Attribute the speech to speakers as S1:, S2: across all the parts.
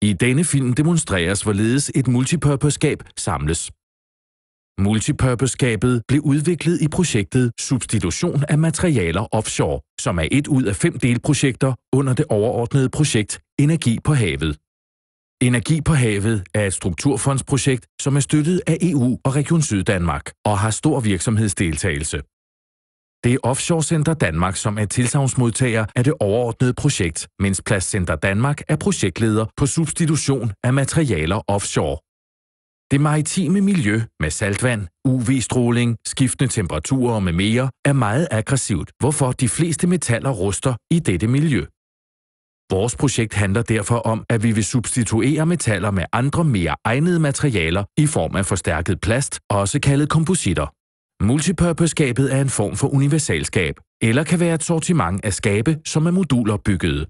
S1: I denne film demonstreres, hvorledes et multipurpose-skab samles. Multipurpose-skabet blev udviklet i projektet Substitution af materialer offshore, som er et ud af 5 delprojekter under det overordnede projekt Energi på havet. Energi på havet er et strukturfondsprojekt, som er støttet af EU og Region Syddanmark og har stor virksomhedsdeltagelse. Det er Offshore Center Danmark, som er tilsagnsmodtager af det overordnede projekt, mens Plastcenter Danmark er projektleder på substitution af materialer offshore. Det maritime miljø med saltvand, UV-stråling, skiftende temperaturer med mere er meget aggressivt, hvorfor de fleste metaller ruster i dette miljø. Vores projekt handler derfor om, at vi vil substituere metaller med andre mere egnede materialer i form af forstærket plast, også kaldet kompositter. Multipurpose-skabet er en form for universalskab, eller kan være et sortiment af skabe, som er modulopbyggede.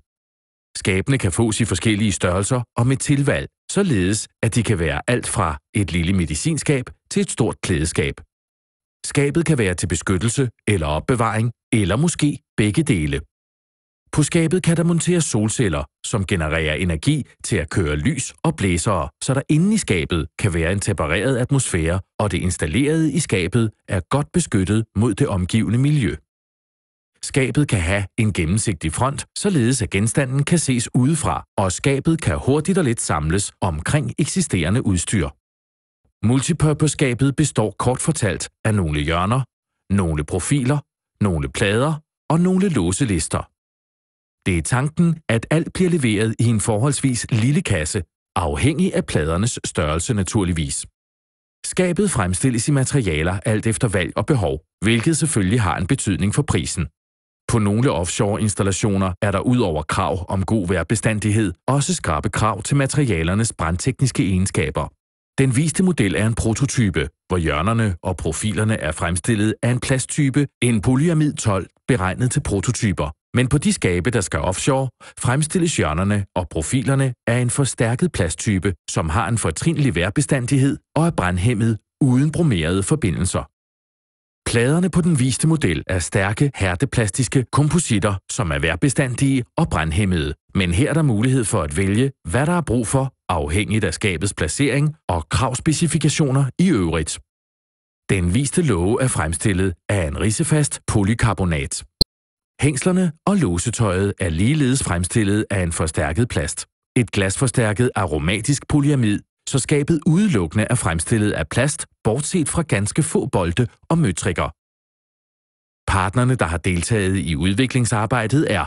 S1: Skabene kan fås i forskellige størrelser og med tilvalg, således at de kan være alt fra et lille medicinskab til et stort klædeskab. Skabet kan være til beskyttelse eller opbevaring, eller måske begge dele. På skabet kan der monteres solceller, som genererer energi til at køre lys og blæsere, så der inde i skabet kan være en tempereret atmosfære, og det installerede i skabet er godt beskyttet mod det omgivende miljø. Skabet kan have en gennemsigtig front, således at genstanden kan ses udefra, og skabet kan hurtigt og let samles omkring eksisterende udstyr. Multipurpose-skabet består kort fortalt af nogle hjørner, nogle profiler, nogle plader og nogle låselister. Det er tanken, at alt bliver leveret i en forholdsvis lille kasse, afhængig af pladernes størrelse naturligvis. Skabet fremstilles i materialer alt efter valg og behov, hvilket selvfølgelig har en betydning for prisen. På nogle offshore-installationer er der udover krav om god vejrbestandighed også skrappe krav til materialernes brandtekniske egenskaber. Den viste model er en prototype, hvor hjørnerne og profilerne er fremstillet af en plasttype, en polyamid 12, beregnet til prototyper. Men på de skabe, der skal offshore, fremstilles hjørnerne og profilerne af en forstærket plasttype, som har en fortrinlig vejrbestandighed og er brandhæmmet uden bromerede forbindelser. Pladerne på den viste model er stærke, hærdeplastiske kompositter, som er vejrbestandige og brandhæmmede, men her er der mulighed for at vælge, hvad der er brug for, afhængigt af skabets placering og kravspecifikationer i øvrigt. Den viste låge er fremstillet af en ridsefast polykarbonat. Hængslerne og låsetøjet er ligeledes fremstillet af en forstærket plast. Et glasforstærket aromatisk polyamid, så skabet udelukkende er fremstillet af plast, bortset fra ganske få bolte og møtrikker. Partnerne, der har deltaget i udviklingsarbejdet er